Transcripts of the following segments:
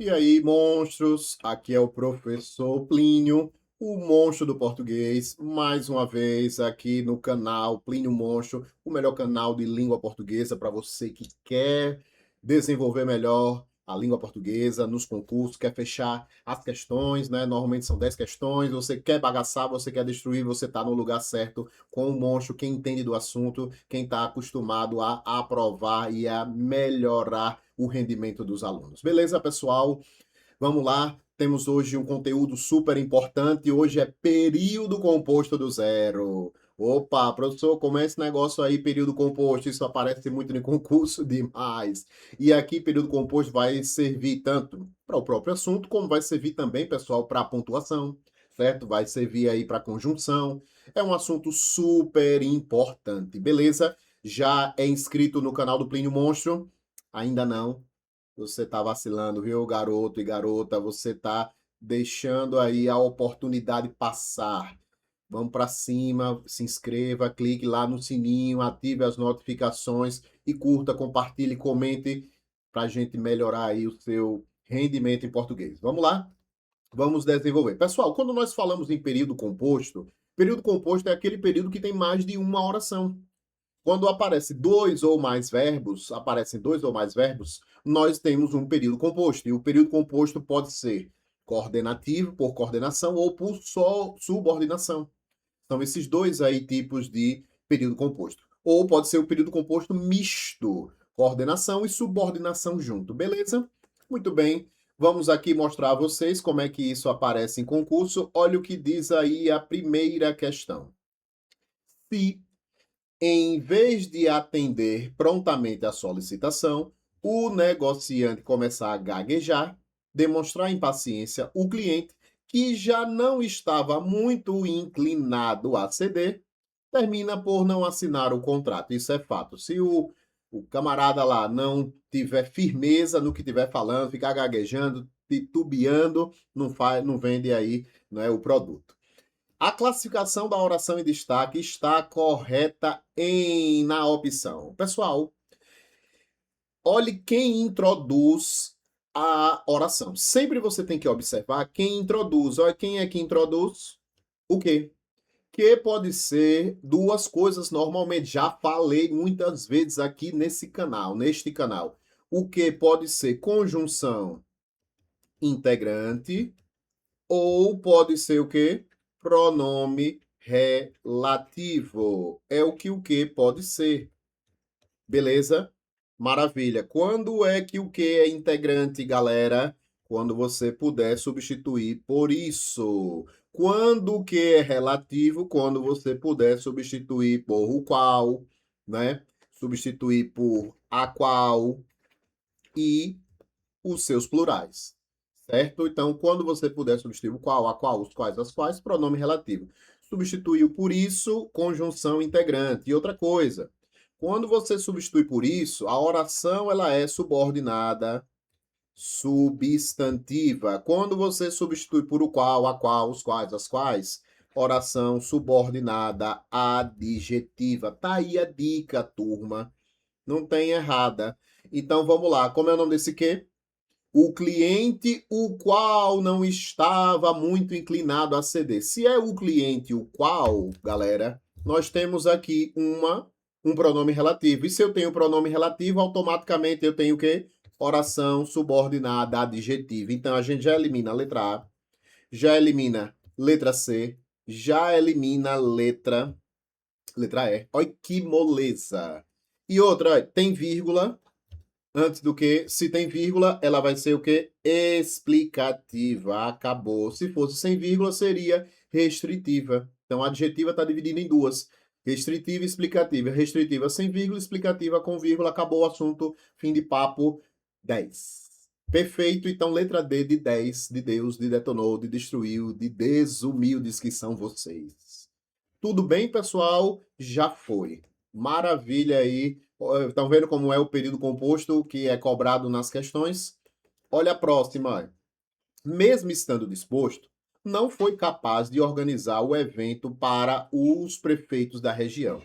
E aí, monstros? Aqui é o professor Plínio, o monstro do português, mais uma vez aqui no canal Plínio Monstro, o melhor canal de língua portuguesa para você que quer desenvolver melhor a língua portuguesa nos concursos, quer fechar as questões, né? Normalmente são 10 questões, você quer bagaçar, você quer destruir, você está no lugar certo com o monstro, quem entende do assunto, quem está acostumado a aprovar e a melhorar o rendimento dos alunos. Beleza, pessoal? Vamos lá. Temos hoje um conteúdo super importante. Hoje é período composto do zero. Opa, professor, como é esse negócio aí, período composto? Isso aparece muito no concurso demais. E aqui, período composto vai servir tanto para o próprio assunto, como vai servir também, pessoal, para a pontuação, certo? Vai servir aí para conjunção. É um assunto super importante, beleza? Já é inscrito no canal do Plínio Monstro? Ainda não? Você está vacilando, viu, garoto e garota? Você está deixando aí a oportunidade passar. Vamos para cima, se inscreva, clique lá no sininho, ative as notificações e curta, compartilhe, comente para a gente melhorar aí o seu rendimento em português. Vamos lá? Vamos desenvolver. Pessoal, quando nós falamos em período composto é aquele período que tem mais de uma oração. Quando aparecem dois ou mais verbos, nós temos um período composto. E o período composto pode ser coordenativo, por coordenação, ou por só subordinação. São esses dois aí tipos de período composto. Ou pode ser o período composto misto, coordenação e subordinação junto. Beleza? Muito bem. Vamos aqui mostrar a vocês como é que isso aparece em concurso. Olha o que diz aí a primeira questão. Se em vez de atender prontamente à solicitação, o negociante começar a gaguejar, demonstrar impaciência, o cliente, que já não estava muito inclinado a ceder, termina por não assinar o contrato. Isso é fato. Se o camarada lá não tiver firmeza no que estiver falando, ficar gaguejando, titubeando, não vende aí, não é, o produto. A classificação da oração em destaque está correta na opção. Pessoal, olhe quem introduz a oração. Sempre você tem que observar quem introduz. Olha quem é que introduz o quê? Que pode ser duas coisas normalmente. Já falei muitas vezes aqui neste canal. O que pode ser conjunção integrante ou pode ser o quê? Pronome relativo. É o que pode ser. Beleza? Maravilha. Quando é que o que é integrante, galera? Quando você puder substituir por isso. Quando o que é relativo? Quando você puder substituir por o qual, né? Substituir por a qual e os seus plurais. Certo? Então, quando você puder substituir o qual, a qual, os quais, as quais, pronome relativo. Substituiu por isso, conjunção integrante. E outra coisa, quando você substitui por isso, a oração ela é subordinada substantiva. Quando você substitui por o qual, a qual, os quais, as quais, oração subordinada adjetiva. Tá aí a dica, turma. Não tem errada. Então, vamos lá. Como é o nome desse quê? O cliente, o qual não estava muito inclinado a ceder. Se é o cliente, o qual, galera, nós temos aqui um pronome relativo. E se eu tenho pronome relativo, automaticamente eu tenho o quê? Oração subordinada adjetiva. Então, a gente já elimina a letra A, já elimina letra C, já elimina letra E. Olha que moleza. E outra, olha, tem vírgula, antes do que, se tem vírgula, ela vai ser o quê? Explicativa. Acabou. Se fosse sem vírgula, seria restritiva. Então, a adjetiva está dividida em duas. Restritiva e explicativa. Restritiva sem vírgula, explicativa com vírgula. Acabou o assunto. Fim de papo. 10. Perfeito. Então, letra D de 10, de Deus, de detonou, de destruiu, de desumildes que são vocês. Tudo bem, pessoal? Já foi. Maravilha aí. Estão vendo como é o período composto que é cobrado nas questões? Olha a próxima. Mesmo estando disposto, não foi capaz de organizar o evento para os prefeitos da região.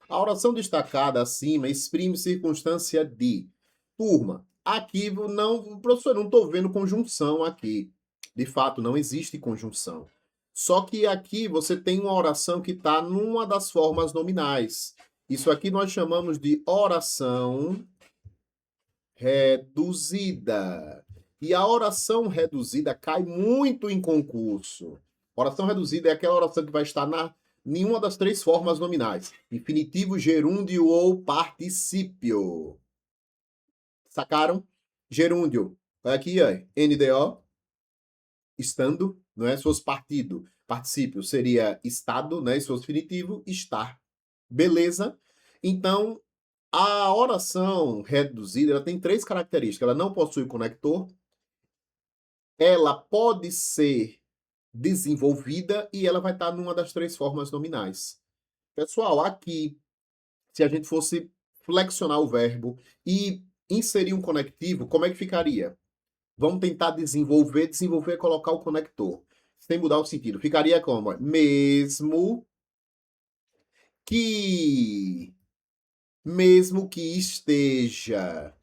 A oração destacada acima exprime circunstância de: turma, aqui não, professor, não estou vendo conjunção aqui. De fato, não existe conjunção. Só que aqui você tem uma oração que está numa das formas nominais. Isso aqui nós chamamos de oração reduzida. E a oração reduzida cai muito em concurso. Oração reduzida é aquela oração que vai estar na nenhuma das três formas nominais: infinitivo, gerúndio ou particípio. Sacaram? Gerúndio. Olha aqui, ó. NDO, estando, não é? Se fosse partido, particípio seria estado, né? Se fosse infinitivo, estar. Beleza? Então, a oração reduzida, ela tem três características. Ela não possui conector, ela pode ser desenvolvida e ela vai estar numa das três formas nominais. Pessoal, aqui, se a gente fosse flexionar o verbo e inserir um conectivo, como é que ficaria? Vamos tentar desenvolver. Desenvolver é colocar o conector, sem mudar o sentido. Ficaria como? Mesmo que. Mesmo que esteja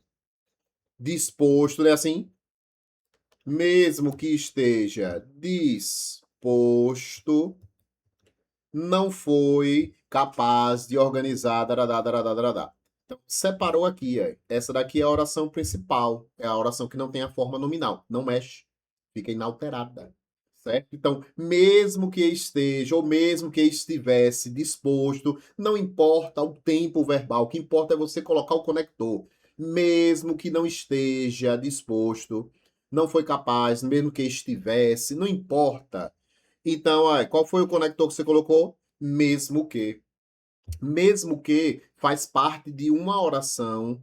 disposto, não é assim? Mesmo que esteja disposto, não foi capaz de organizar. Daradá, daradá, daradá. Então, separou aqui. Essa daqui é a oração principal. É a oração que não tem a forma nominal. Não mexe. Fica inalterada. Certo? Então, mesmo que esteja, ou mesmo que estivesse disposto, não importa o tempo verbal, o que importa é você colocar o conector. Mesmo que não esteja disposto, não foi capaz, mesmo que estivesse, não importa. Então, qual foi o conector que você colocou? Mesmo que. Mesmo que faz parte de uma oração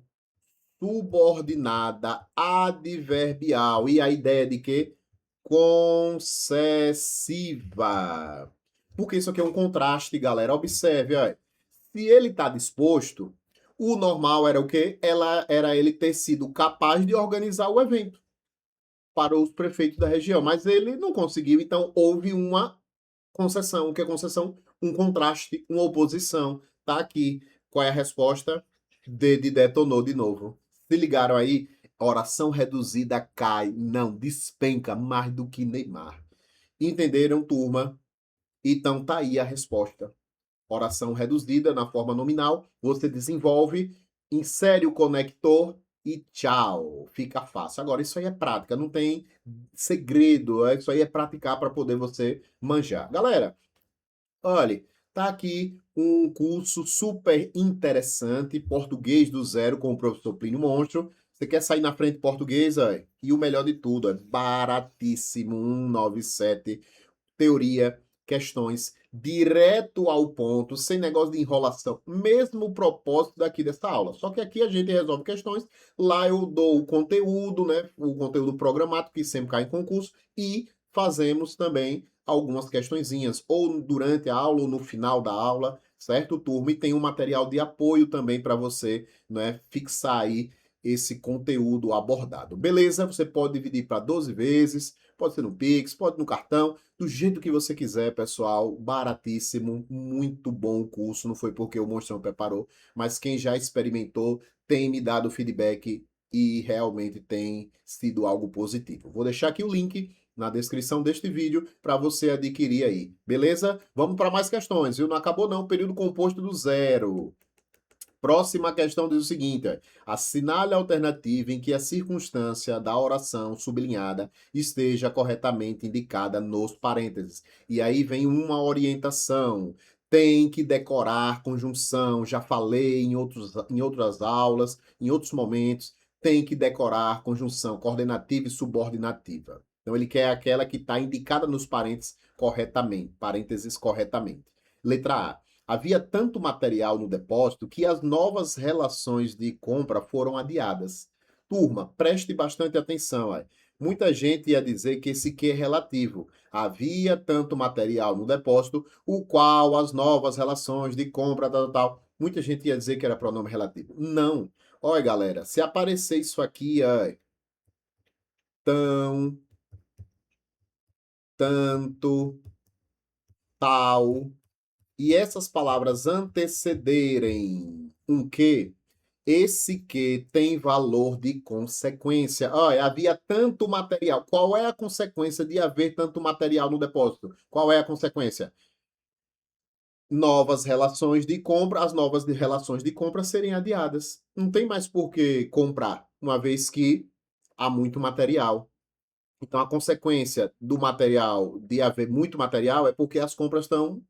subordinada adverbial. E a ideia de que? Concessiva. Porque isso aqui é um contraste, galera. Observe, ó. Se ele está disposto, o normal era o quê? Era ele ter sido capaz de organizar o evento para os prefeitos da região, mas ele não conseguiu, então houve uma concessão. O que é concessão? Um contraste, uma oposição. Tá aqui. Qual é a resposta? D de detonou de novo. Se ligaram aí? Oração reduzida cai, não, despenca mais do que Neymar. Entenderam, turma? Então tá aí a resposta. Oração reduzida na forma nominal, você desenvolve, insere o conector e tchau, fica fácil. Agora, isso aí é prática, não tem segredo, isso aí é praticar para poder você manjar. Galera, olha, tá aqui um curso super interessante, português do zero com o professor Plínio Monstro. Você quer sair na frente portuguesa? E o melhor de tudo, é baratíssimo, 197 teoria, questões direto ao ponto, sem negócio de enrolação. Mesmo o propósito daqui dessa aula. Só que aqui a gente resolve questões, lá eu dou o conteúdo, né? O conteúdo programático que sempre cai em concurso e fazemos também algumas questõezinhas, ou durante a aula, ou no final da aula, certo, turma? E tem um material de apoio também para você, né, fixar aí esse conteúdo abordado. Beleza? Você pode dividir para 12 vezes, pode ser no Pix, pode no cartão, do jeito que você quiser, pessoal. Baratíssimo, muito bom o curso. Não foi porque o Monstrão preparou, mas quem já experimentou tem me dado feedback e realmente tem sido algo positivo. Vou deixar aqui o link na descrição deste vídeo para você adquirir aí, beleza? Vamos para mais questões, viu? Não acabou não, período composto do zero. Próxima questão diz o seguinte: assinale a alternativa em que a circunstância da oração sublinhada esteja corretamente indicada nos parênteses. E aí vem uma orientação. Tem que decorar conjunção, já falei em outras aulas, em outros momentos. Tem que decorar conjunção coordenativa e subordinativa. Então, ele quer aquela que está indicada nos parênteses corretamente. Letra A. Havia tanto material no depósito que as novas relações de compra foram adiadas. Turma, preste bastante atenção. Muita gente ia dizer que esse que é relativo. Havia tanto material no depósito, o qual as novas relações de compra, tal, tal. Muita gente ia dizer que era pronome relativo. Não. Olha, galera, se aparecer isso aqui, tão, tanto, tal, e essas palavras antecederem um que, Esse que tem valor de consequência. Olha, havia tanto material. Qual é a consequência de haver tanto material no depósito? Qual é a consequência? Novas relações de compra, as novas relações de compra serem adiadas. Não tem mais por que comprar, uma vez que há muito material. Então, a consequência do material, de haver muito material, é porque as compras estão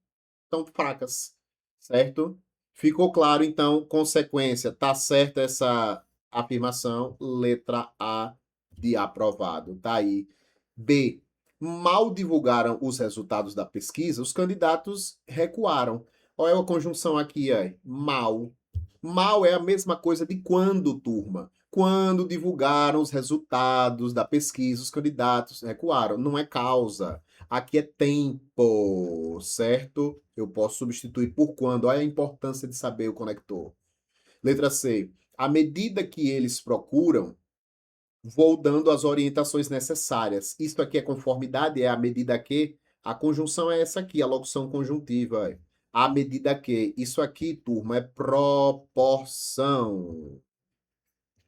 fracas, certo? Ficou claro, então, consequência. Tá certa essa afirmação? Letra A de aprovado. Tá aí. B. Mal divulgaram os resultados da pesquisa, os candidatos recuaram. Olha a conjunção aqui, aí. Mal. Mal é a mesma coisa de quando, turma. Quando divulgaram os resultados da pesquisa, os candidatos recuaram. Não é causa. Aqui é tempo, certo? Eu posso substituir por quando. Olha a importância de saber o conector. Letra C. À medida que eles procuram, vou dando as orientações necessárias. Isto aqui é conformidade, é à medida que. A conjunção é essa aqui, a locução conjuntiva. É. À medida que. Isso aqui, turma, é proporção.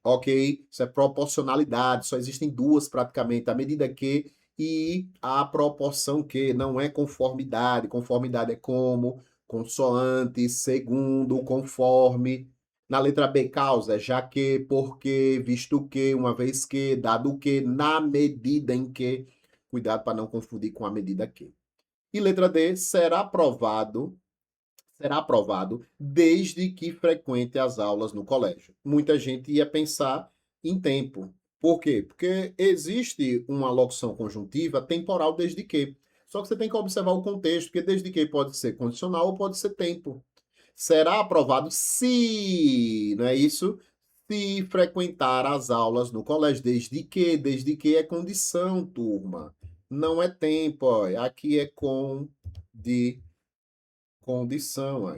Ok? Isso é proporcionalidade. Só existem duas praticamente. À medida que e a proporção que. Não é conformidade. Conformidade é como, consoante, segundo, conforme. Na letra B, causa, já que, porque, visto que, uma vez que, dado que, na medida em que. Cuidado para não confundir com a medida que. E letra D, será aprovado desde que frequente as aulas no colégio. Muita gente ia pensar em tempo. Por quê? Porque existe uma locução conjuntiva temporal desde que. Só que você tem que observar o contexto, porque desde que pode ser condicional ou pode ser tempo. Será aprovado se, não é isso? Se frequentar as aulas no colégio. Desde que? Desde que é condição, turma. Não é tempo, ó. Aqui é de condição, ó.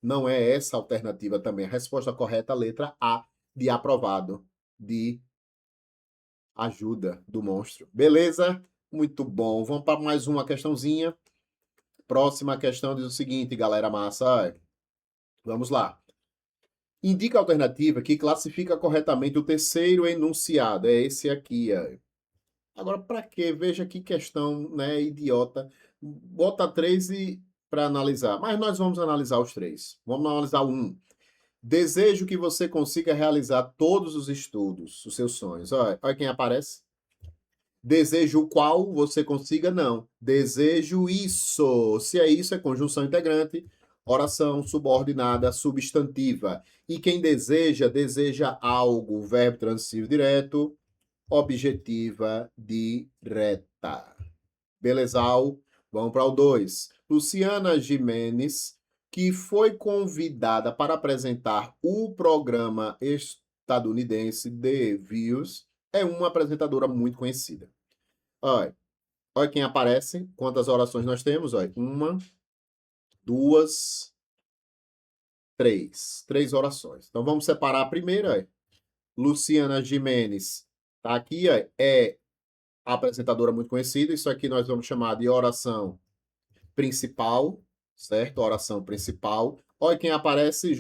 Não é essa a alternativa também. A resposta correta, a letra A, de aprovado, de ajuda do monstro. Beleza? Muito bom. Vamos para mais uma questãozinha. Próxima questão diz o seguinte, galera massa. Vamos lá. Indica a alternativa que classifica corretamente o terceiro enunciado. É esse aqui. Ó. Agora, para quê? Veja que questão, né, idiota. Bota três e para analisar. Mas nós vamos analisar os três. Vamos analisar um. Desejo que você consiga realizar todos os estudos, os seus sonhos. Olha, olha quem aparece. Desejo o qual você consiga, não. Desejo isso. Se é isso, é conjunção integrante, oração subordinada substantiva. E quem deseja, deseja algo, verbo transitivo direto, objetiva direta. Belezal. Vamos para o 2. Luciana Gimenez, que foi convidada para apresentar o programa estadunidense The Views, é uma apresentadora muito conhecida. Olha, olha quem aparece, quantas orações nós temos. Olha, uma, duas, três. Três orações. Então vamos separar a primeira. Olha. Luciana Gimenez está aqui, olha, é apresentadora muito conhecida. Isso aqui nós vamos chamar de oração principal, certo? Oração principal. Olha quem aparece,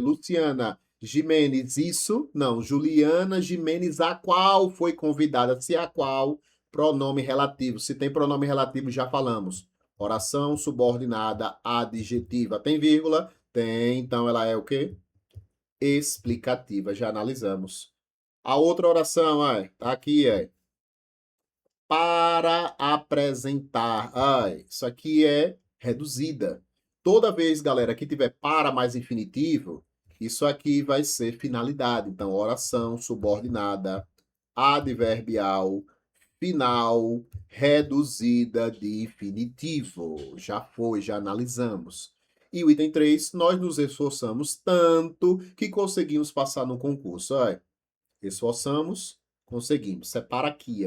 Luciana Gimenez, isso? Não, Juliana Gimenez, a qual foi convidada, se a qual, pronome relativo. Se tem pronome relativo, já falamos. Oração subordinada adjetiva. Tem vírgula? Tem, então ela é o quê? Explicativa, já analisamos. A outra oração, tá aqui, para apresentar. Isso aqui é reduzida. Toda vez, galera, que tiver para mais infinitivo, isso aqui vai ser finalidade. Então, oração subordinada, adverbial, final, reduzida de infinitivo. Já foi, já analisamos. E o item 3, nós nos esforçamos tanto que conseguimos passar no concurso. Esforçamos, conseguimos. Separa aqui,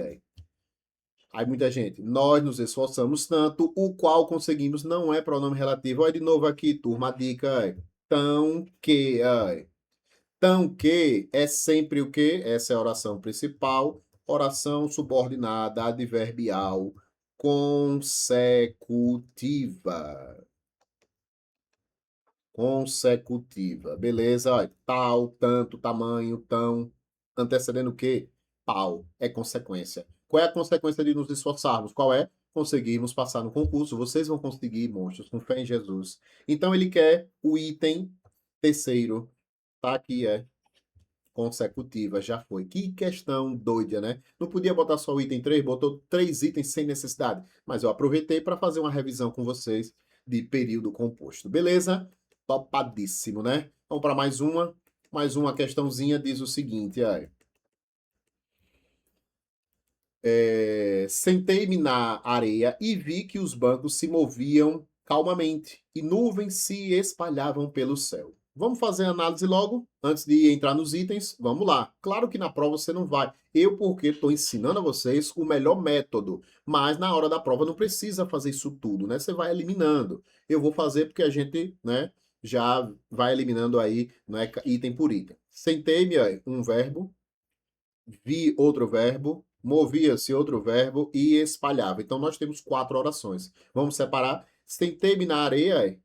Aí muita gente, nós nos esforçamos tanto, o qual conseguimos não é pronome relativo. Olha de novo aqui, turma, a dica é tão que, tão que é sempre o que? Essa é a oração principal, oração subordinada adverbial consecutiva. consecutiva. Beleza? Olha, tal, tanto, tamanho, tão. Antecedendo o quê? Pau. É consequência. Qual é a consequência de nos esforçarmos? Qual é? Conseguirmos passar no concurso. Vocês vão conseguir, monstros, com fé em Jesus. Então ele quer o item terceiro. Tá aqui, consecutiva, já foi. Que questão doida, né? Não podia botar só o item 3, botou 3 itens sem necessidade. Mas eu aproveitei para fazer uma revisão com vocês de período composto. Beleza? Topadíssimo, né? Vamos para mais uma. Mais uma questãozinha diz o seguinte, sentei-me na areia e vi que os bancos se moviam calmamente e nuvens se espalhavam pelo céu. Vamos fazer a análise logo, antes de entrar nos itens? Vamos lá. Claro que na prova você não vai. Eu, porque estou ensinando a vocês o melhor método, mas na hora da prova não precisa fazer isso tudo, né? Você vai eliminando. Eu vou fazer porque a gente, né, já vai eliminando aí, né, item por item. Sentei-me, um verbo, vi outro verbo, movia-se outro verbo e espalhava. Então nós temos 4 orações. Vamos separar. Sentei-me na areia,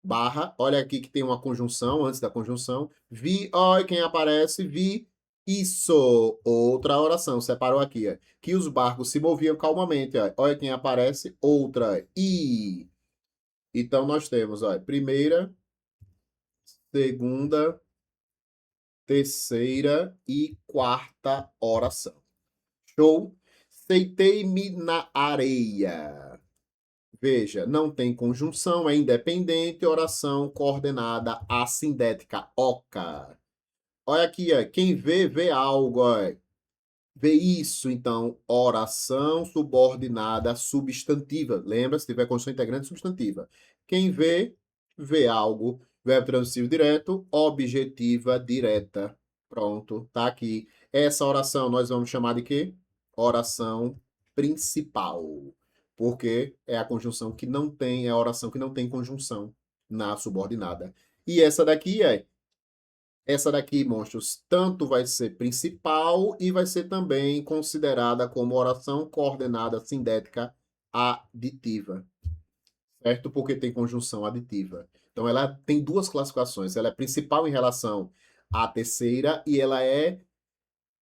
barra, olha aqui que tem uma conjunção antes da conjunção. Vi, olha quem aparece, vi isso. Outra oração, separou aqui, que os barcos se moviam calmamente, olha quem aparece, outra, e. Então nós temos, primeira, segunda, terceira e quarta oração. Show? Sentei-me na areia. Veja, não tem conjunção, é independente, oração coordenada assindética, oca. Olha aqui, quem vê, vê algo, vê isso, então, oração subordinada substantiva. Lembra, se tiver conjunção integrante, substantiva. Quem vê, vê algo. Verbo transitivo direto, objetiva direta. Pronto, tá aqui. Essa oração nós vamos chamar de quê? Oração principal. Porque é a conjunção que não tem, é a oração que não tem conjunção na subordinada. E essa daqui, monstros, tanto vai ser principal e vai ser também considerada como oração coordenada sindética aditiva, certo? Porque tem conjunção aditiva. Então, ela tem duas classificações. Ela é principal em relação à terceira e ela é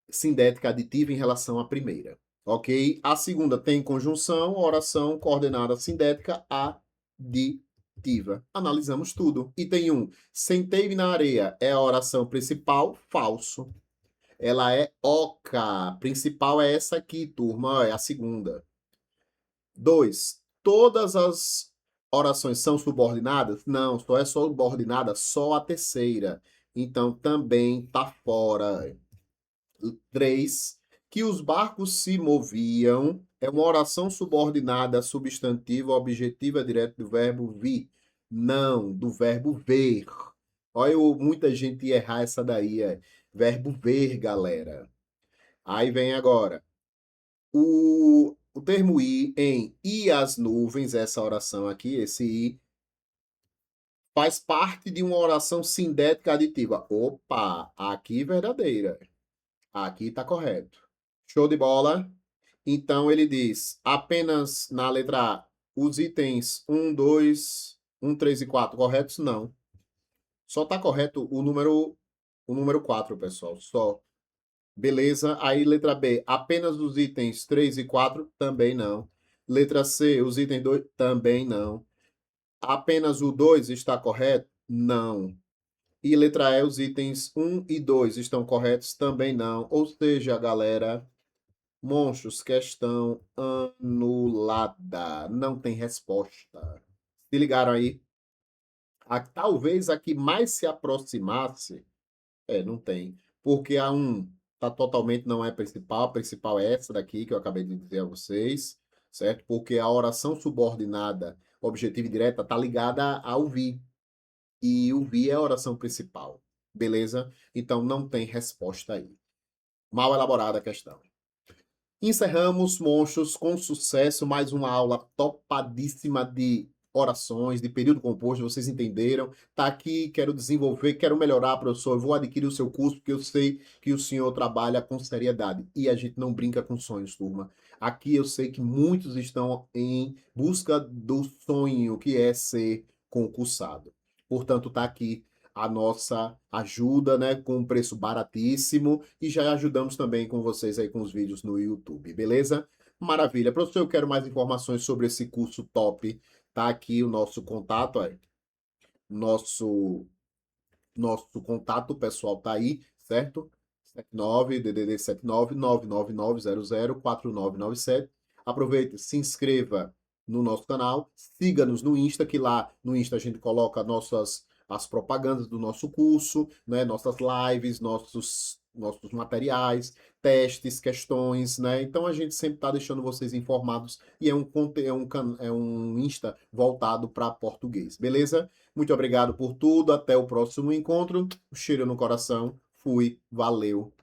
sindética aditiva em relação à primeira, ok? A segunda tem conjunção, oração coordenada sindética aditiva. Analisamos tudo. Item 1. Sentei-me na areia é a oração principal, falso. Ela é oca. Principal é essa aqui, turma, é a segunda. 2. Todas as orações são subordinadas? Não, só é subordinada só a terceira. Então também tá fora. 3. Que os barcos se moviam é uma oração subordinada substantiva objetiva direta do verbo vir. Não, do verbo ver. Olha, muita gente errar essa daí, verbo ver, galera. Aí vem agora. O termo ir em e as nuvens, essa oração aqui, esse ir, faz parte de uma oração sindética aditiva. Opa, aqui verdadeira. Aqui está correto. Show de bola. Então ele diz apenas na letra A, os itens 1, 2, 1, 3 e 4 corretos? Não. Só está correto o número 4, pessoal. Só. Beleza. Aí letra B, apenas os itens 3 e 4? Também não. Letra C, os itens 2? Também não. Apenas o 2 está correto? Não. E letra E, os itens 1 e 2 estão corretos? Também não. Ou seja, galera, monstros, questão anulada. Não tem resposta. Se ligaram aí? Talvez a que mais se aproximasse, não tem. Porque a 1 tá totalmente não é principal. A principal é essa daqui que eu acabei de dizer a vocês, certo? Porque a oração subordinada, objetiva e direta, tá ligada ao vi. E o vi é a oração principal. Beleza? Então não tem resposta aí. Mal elaborada a questão. Encerramos, monstros, com sucesso. Mais uma aula topadíssima de orações, de período composto. Vocês entenderam? Tá aqui, quero desenvolver, quero melhorar, professor. Eu vou adquirir o seu curso, porque eu sei que o senhor trabalha com seriedade. E a gente não brinca com sonhos, turma. Aqui eu sei que muitos estão em busca do sonho, que é ser concursado. Portanto, tá aqui a nossa ajuda, né, com um preço baratíssimo e já ajudamos também com vocês aí com os vídeos no YouTube, beleza? Maravilha. Professor, eu quero mais informações sobre esse curso top. Tá aqui o nosso contato, nosso nosso contato pessoal tá aí, certo? 79 DDD 79 99900 4997. Aproveite, se inscreva no nosso canal, siga-nos no Insta, que lá no Insta a gente coloca nossas as propagandas do nosso curso, né, nossas lives, nossos materiais, testes, questões, né? Então a gente sempre está deixando vocês informados e é um Insta voltado para português, beleza? Muito obrigado por tudo. Até o próximo encontro. Um cheiro no coração. Fui. Valeu.